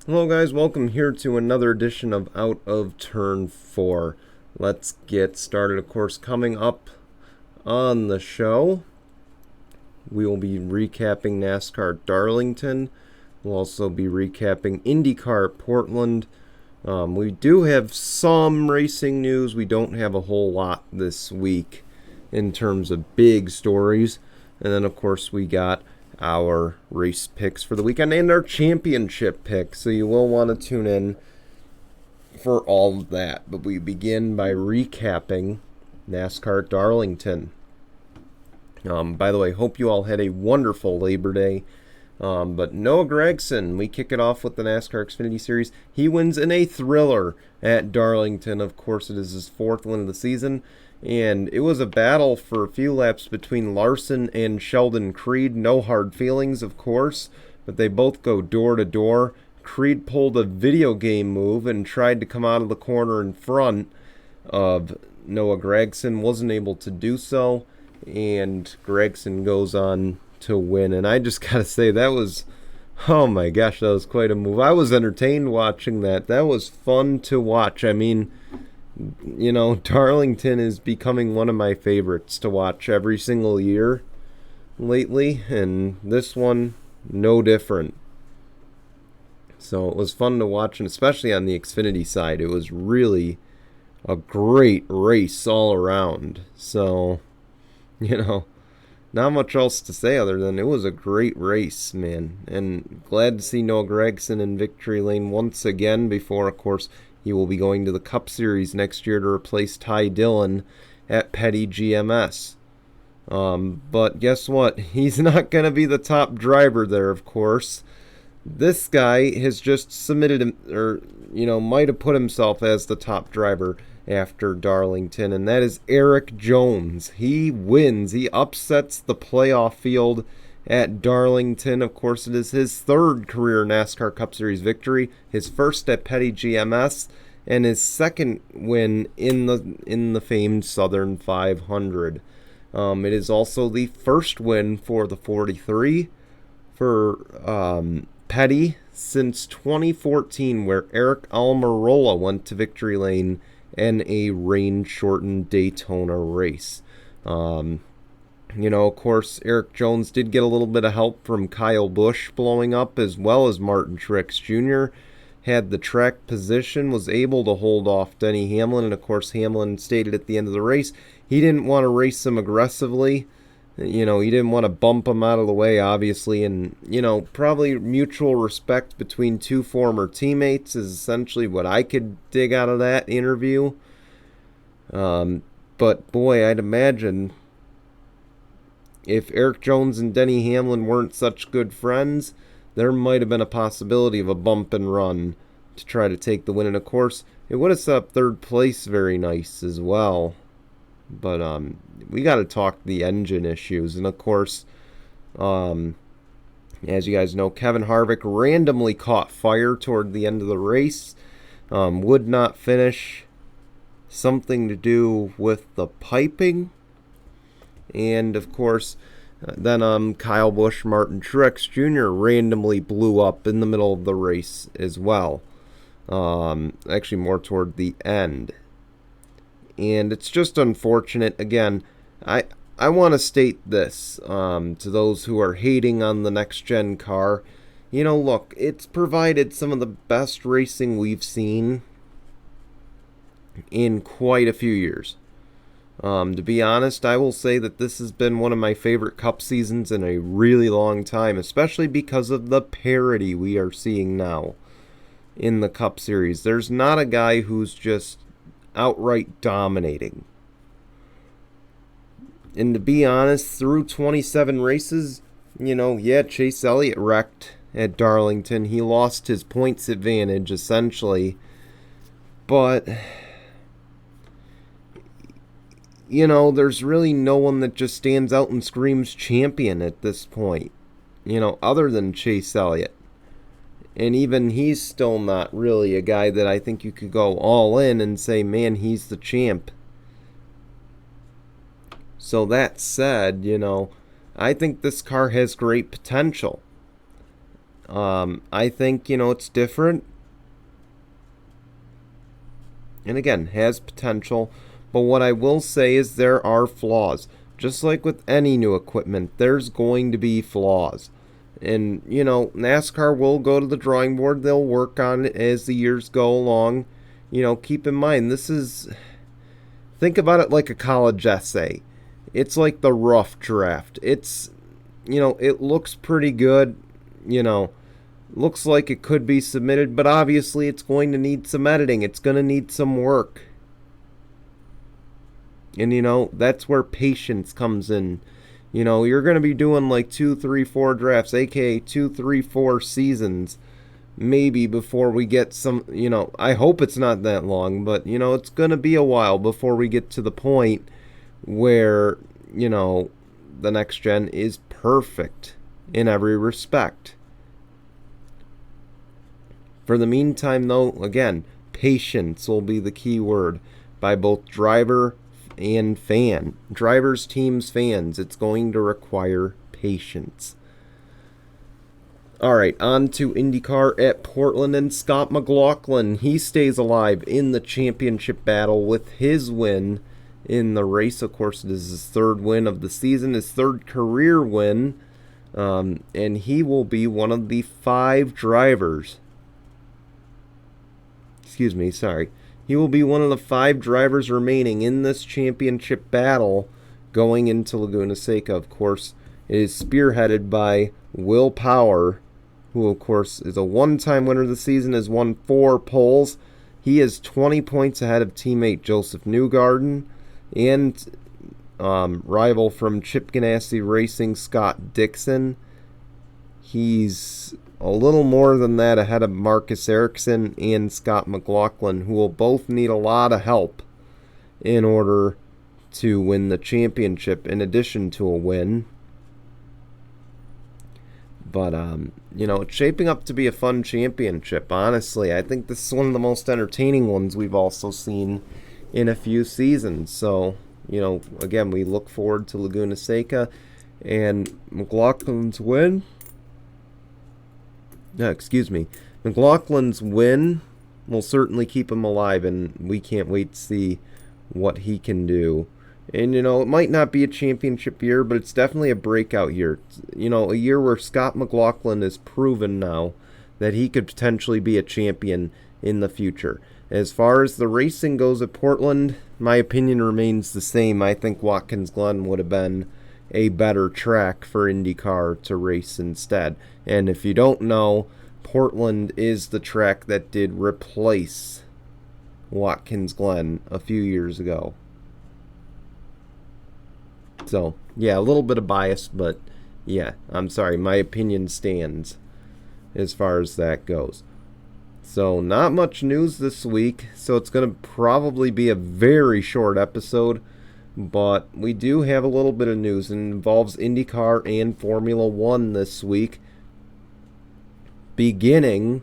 Hello guys, welcome here to another edition of Out of Turn 4. Let's get started. Of course, coming up on the show, we will be recapping NASCAR Darlington. We'll also be recapping IndyCar at Portland. We do have some racing news. We don't have a whole lot this week in terms of big stories. And then, of course, we got our race picks for the weekend and our championship picks. So you will want to tune in for all of that. But we begin by recapping NASCAR Darlington. By the way, hope you all had a wonderful Labor Day. But Noah Gragson, we kick it off with the NASCAR Xfinity Series. He wins in a thriller at Darlington. Of course, it is his fourth win of the season. And it was a battle for a few laps between Larson and Sheldon Creed. No hard feelings, of course, but they both go door to door. Creed pulled a video game move and tried to come out of the corner in front of Noah Gragson. Wasn't able to do so, and Gragson goes on to win. And I just gotta say, that was, oh my gosh, that was quite a move. I was entertained watching that. That was fun to watch. I mean, you know, Darlington is becoming one of my favorites to watch every single year lately, and this one, no different. So it was fun to watch, and especially on the Xfinity side, it was really a great race all around. So, you know, not much else to say other than it was a great race, man. And glad to see Noah Gragson in victory lane once again before, of course, he will be going to the Cup Series next year to replace Ty Dillon at Petty GMS. But guess what? He's not going to be the top driver there, of course. This guy has just submitted, or, you know, might have put himself as the top driver after Darlington, and that is Erik Jones. He wins. He upsets the playoff field at Darlington. Of course, it is his third career NASCAR Cup Series victory, his first at Petty GMS, and his second win in the famed Southern 500. It is also the first win for the 43 for Petty since 2014, where Eric Almirola went to victory lane in a rain-shortened Daytona race. You know, of course, Erik Jones did get a little bit of help from Kyle Busch blowing up, as well as Martin Truex Jr. Had the track position, was able to hold off Denny Hamlin, and of course Hamlin stated at the end of the race he didn't want to race him aggressively. You know, he didn't want to bump him out of the way, obviously, and, you know, probably mutual respect between two former teammates is essentially what I could dig out of that interview. But boy, I'd imagine if Erik Jones and Denny Hamlin weren't such good friends, there might have been a possibility of a bump and run to try to take the win. And of course, it would have set up third place very nice as well. But we got to talk the engine issues. And of course, as you guys know, Kevin Harvick randomly caught fire toward the end of the race. Would not finish. Something to do with the piping. And of course, then Kyle Busch, Martin Truex Jr. randomly blew up in the middle of the race as well. Actually, more toward the end. And it's just unfortunate. Again, I want to state this to those who are hating on the next-gen car. You know, look, it's provided some of the best racing we've seen in quite a few years. To be honest, I will say that this has been one of my favorite Cup seasons in a really long time, especially because of the parity we are seeing now in the Cup Series. There's not a guy who's just outright dominating. And to be honest, through 27 races, you know, yeah, Chase Elliott wrecked at Darlington. He lost his points advantage, essentially. But, you know, there's really no one that just stands out and screams champion at this point, you know, other than Chase Elliott. And even he's still not really a guy that I think you could go all in and say, man, he's the champ. So that said, you know, I think this car has great potential. I think, it's different. And again, has potential. But what I will say is there are flaws. Just like with any new equipment, there's going to be flaws. And, NASCAR will go to the drawing board. They'll work on it as the years go along. Keep in mind, think about it like a college essay. It's like the rough draft. It looks pretty good, looks like it could be submitted, but obviously it's going to need some editing. It's going to need some work. And, that's where patience comes in. You're going to be doing like 2, 3, 4 drafts, aka 2, 3, 4 seasons, maybe before we get some, I hope it's not that long, but, it's going to be a while before we get to the point where, the next gen is perfect in every respect. For the meantime, though, again, patience will be the key word by both driver and fan. Drivers, teams, fans. It's going to require patience. All right, on to IndyCar at Portland, and Scott McLaughlin. He stays alive in the championship battle with his win in the race. Of course, it is his third win of the season, his third career win, and he will be one of the 5 drivers. He will be one of the 5 drivers remaining in this championship battle going into Laguna Seca. Of course, it is spearheaded by Will Power, who, of course, is a one-time winner of the season, has won 4 poles. He is 20 points ahead of teammate Joseph Newgarden and rival from Chip Ganassi Racing, Scott Dixon. He's a little more than that ahead of Marcus Ericsson and Scott McLaughlin, who will both need a lot of help in order to win the championship, in addition to a win. But, it's shaping up to be a fun championship, honestly. I think this is one of the most entertaining ones we've also seen in a few seasons. So, again, we look forward to Laguna Seca and McLaughlin's win. McLaughlin's win will certainly keep him alive, and we can't wait to see what he can do. And, it might not be a championship year, but it's definitely a breakout year. A year where Scott McLaughlin has proven now that he could potentially be a champion in the future. As far as the racing goes at Portland, my opinion remains the same. I think Watkins Glen would have been a better track for IndyCar to race instead. And if you don't know, Portland is the track that did replace Watkins Glen a few years ago. So, yeah, a little bit of bias, but yeah, I'm sorry, my opinion stands as far as that goes. So, not much news this week, so it's going to probably be a very short episode. But we do have a little bit of news, and it involves IndyCar and Formula One this week, beginning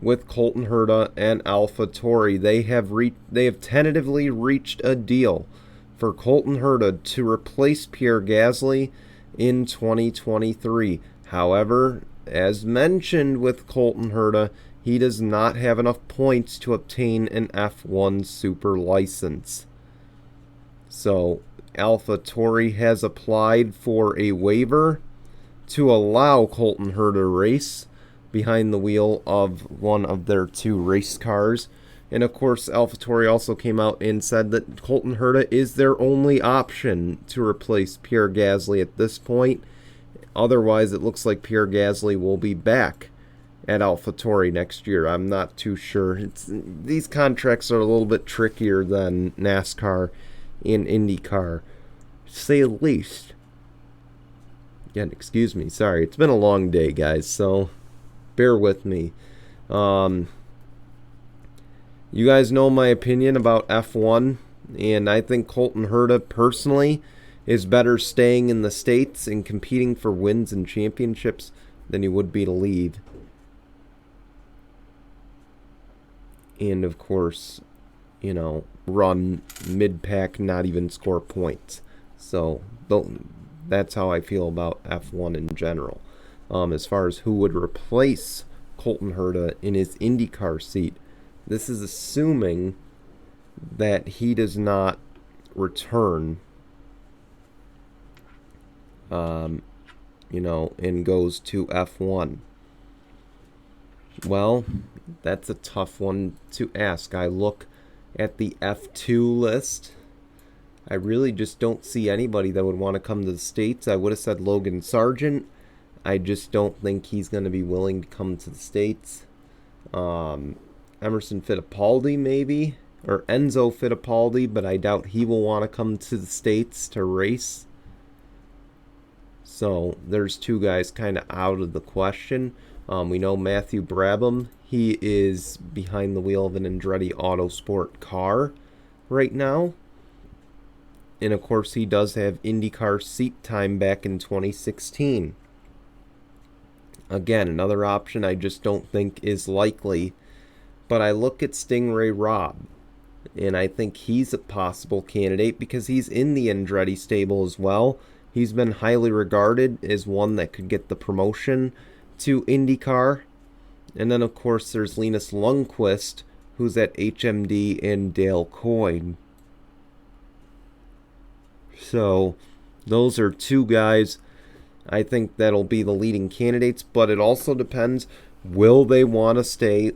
with Colton Herta and AlphaTauri. They have tentatively reached a deal for Colton Herta to replace Pierre Gasly in 2023. However, as mentioned with Colton Herta, he does not have enough points to obtain an F1 Super license. So, AlphaTauri has applied for a waiver to allow Colton Herta to race behind the wheel of one of their 2 race cars. And of course, AlphaTauri also came out and said that Colton Herta is their only option to replace Pierre Gasly at this point. Otherwise, it looks like Pierre Gasly will be back at AlphaTauri next year. I'm not too sure. These contracts are a little bit trickier than NASCAR and IndyCar, to say the least. Again, excuse me, sorry. It's been a long day, guys, so bear with me. You guys know my opinion about F1, and I think Colton Herta, personally, is better staying in the States and competing for wins and championships than he would be to leave. And, of course, run mid-pack, not even score points. So that's how I feel about F1 in general. as far as who would replace Colton Herta in his IndyCar seat. This is assuming that he does not return, and goes to F1. Well, that's a tough one to ask. I look at the F2 list. I really just don't see anybody that would want to come to the States. I would have said Logan Sargent. I just don't think he's going to be willing to come to the States. Emerson Fittipaldi, maybe, or Enzo Fittipaldi, but I doubt he will want to come to the States to race. So there's two guys kind of out of the question. We know Matthew Brabham. He is behind the wheel of an Andretti Autosport car right now. And of course, he does have IndyCar seat time back in 2016. Again, another option I just don't think is likely. But I look at Stingray Robb, and I think he's a possible candidate because he's in the Andretti stable as well. He's been highly regarded as one that could get the promotion to IndyCar. And then, of course, there's Linus Lundqvist, who's at HMD and Dale Coyne. So, those are two guys I think that'll be the leading candidates, but it also depends, will they want to stay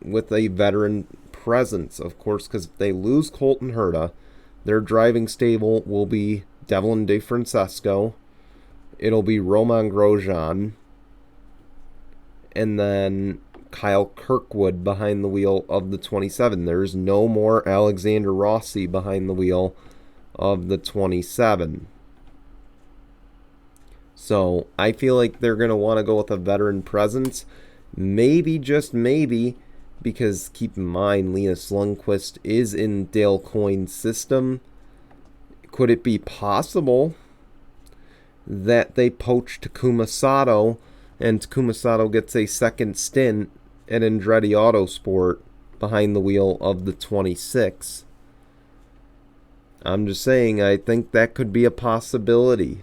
with a veteran presence, of course, because if they lose Colton Herta, their driving stable will be Devlin DeFrancesco, it'll be Romain Grosjean, and then Kyle Kirkwood behind the wheel of the 27. There's no more Alexander Rossi behind the wheel of the 27. So I feel like they're going to want to go with a veteran presence. Maybe, just maybe, because keep in mind, Linus Lundqvist is in Dale Coyne's system. Could it be possible that they poach Takuma Sato and Takuma Sato gets a second stint at Andretti Autosport behind the wheel of the 26? I'm just saying, I think that could be a possibility.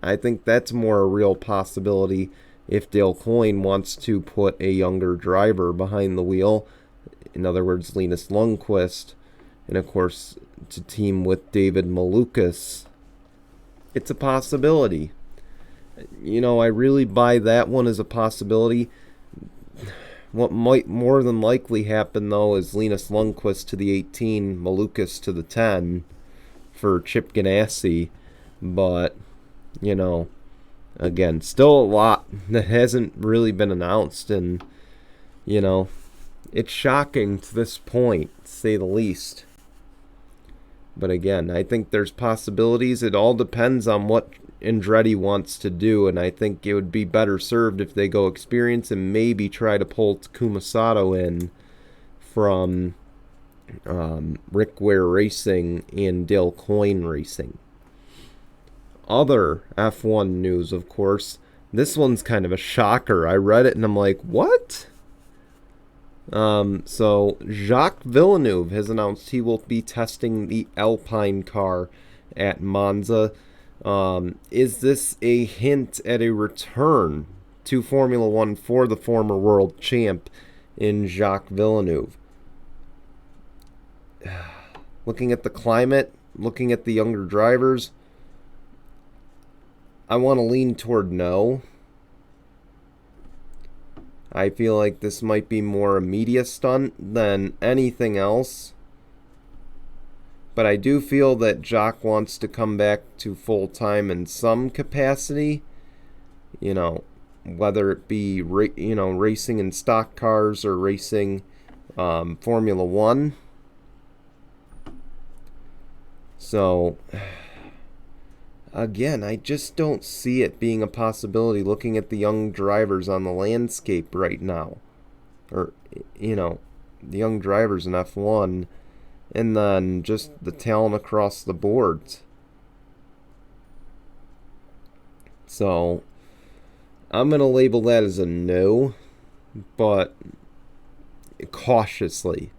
I think that's more a real possibility if Dale Coyne wants to put a younger driver behind the wheel. In other words, Linus Lundqvist. And of course, to team with David Malukas. It's a possibility. I really buy that one as a possibility. What might more than likely happen, though, is Linus Lundqvist to the 18, Malukas to the 10 for Chip Ganassi. But, again, still a lot that hasn't really been announced. And, it's shocking to this point, to say the least. But again, I think there's possibilities. It all depends on what Andretti wants to do, and I think it would be better served if they go experience and maybe try to pull Takuma Sato in from Rick Ware Racing and Dale Coyne Racing. Other F1 news, of course. This one's kind of a shocker. I read it and I'm like, what? So Jacques Villeneuve has announced he will be testing the Alpine car at Monza. Is this a hint at a return to Formula One for the former world champ in Jacques Villeneuve? Looking at the climate, looking at the younger drivers, I want to lean toward no. I feel like this might be more a media stunt than anything else. But I do feel that Jacques wants to come back to full-time in some capacity. Whether it be, racing in stock cars or racing Formula One. So, again, I just don't see it being a possibility looking at the young drivers on the landscape right now. Or, the young drivers in F1. And then just the talent across the board. So, I'm going to label that as a no. But cautiously,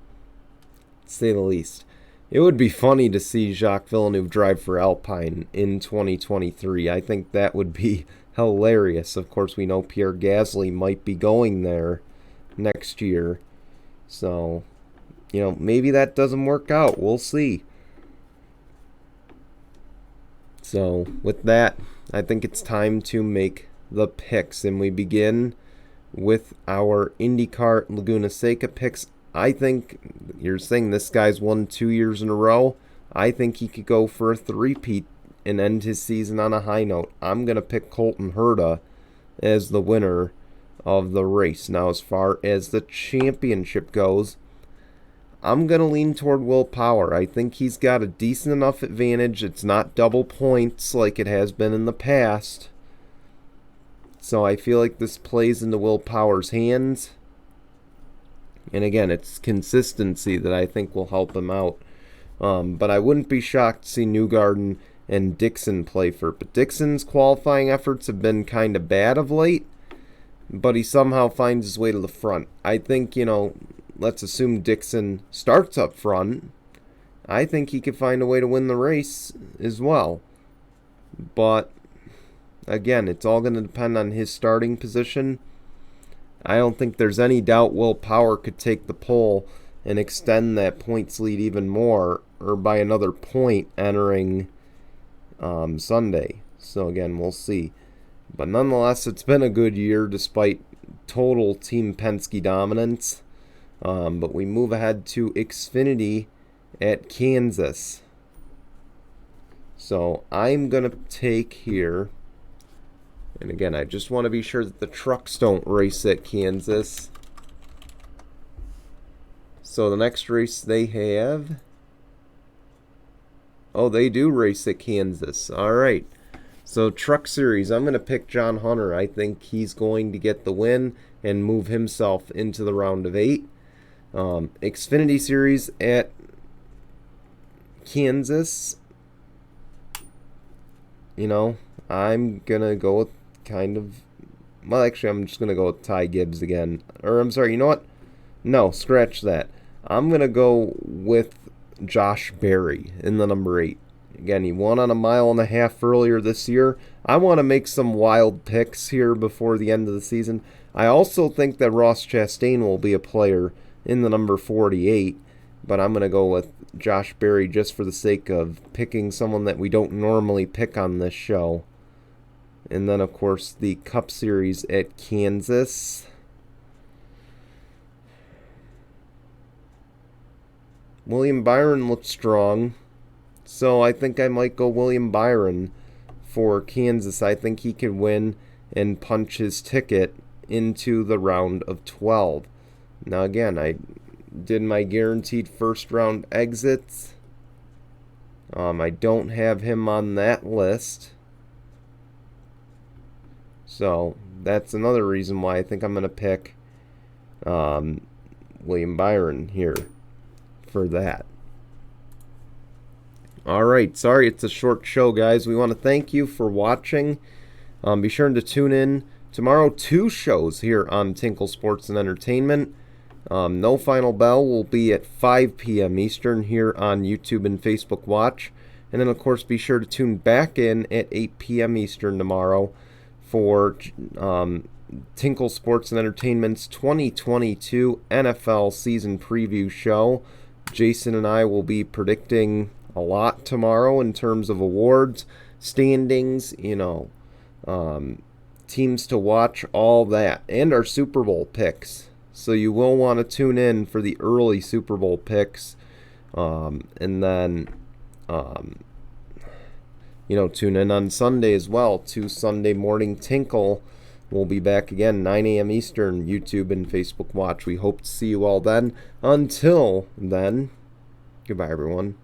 to say the least. It would be funny to see Jacques Villeneuve drive for Alpine in 2023. I think that would be hilarious. Of course, we know Pierre Gasly might be going there next year. So, maybe that doesn't work out. We'll see. So, with that, I think it's time to make the picks. And we begin with our IndyCar Laguna Seca picks. I think you're saying this guy's won 2 years in a row. I think he could go for a three-peat and end his season on a high note. I'm going to pick Colton Herta as the winner of the race. Now, as far as the championship goes, I'm going to lean toward Will Power. I think he's got a decent enough advantage. It's not double points like it has been in the past. So I feel like this plays into Will Power's hands. And again, it's consistency that I think will help him out. But I wouldn't be shocked to see Newgarden and Dixon play for it. But Dixon's qualifying efforts have been kind of bad of late. But he somehow finds his way to the front. I think, let's assume Dixon starts up front. I think he could find a way to win the race as well. But, again, it's all going to depend on his starting position. I don't think there's any doubt Will Power could take the pole and extend that points lead even more, or by another point entering Sunday. So, again, we'll see. But nonetheless, it's been a good year despite total Team Penske dominance. But we move ahead to Xfinity at Kansas. So I'm going to take here, and again, I just want to be sure that the trucks don't race at Kansas. So the next race they have, they do race at Kansas. All right. So Truck Series, I'm going to pick John Hunter. I think he's going to get the win and move himself into the round of 8. Xfinity Series at Kansas, I'm going to go with I'm just going to go with Ty Gibbs again. Or, I'm sorry, you know what? No, scratch that. I'm going to go with Josh Berry in the number 8. Again, he won on a 1.5 miles earlier this year. I want to make some wild picks here before the end of the season. I also think that Ross Chastain will be a player in the number 48, but I'm going to go with Josh Berry just for the sake of picking someone that we don't normally pick on this show. And then, of course, the Cup Series at Kansas. William Byron looks strong, so I think I might go William Byron for Kansas. I think he can win and punch his ticket into the round of 12. Now, again, I did my guaranteed first round exits. I don't have him on that list. So that's another reason why I think I'm going to pick William Byron here for that. All right, sorry it's a short show, guys. We want to thank you for watching. Be sure to tune in tomorrow. 2 shows here on Tinkle Sports and Entertainment. No Final Bell will be at 5 p.m. Eastern here on YouTube and Facebook Watch. And then, of course, be sure to tune back in at 8 p.m. Eastern tomorrow for Tinkle Sports and Entertainment's 2022 NFL season preview show. Jason and I will be predicting a lot tomorrow in terms of awards, standings, teams to watch, all that, and our Super Bowl picks. So you will want to tune in for the early Super Bowl picks, and then, tune in on Sunday as well to Sunday Morning Tinkle. We'll be back again, 9 a.m. Eastern, YouTube and Facebook Watch. We hope to see you all then. Until then, goodbye, everyone.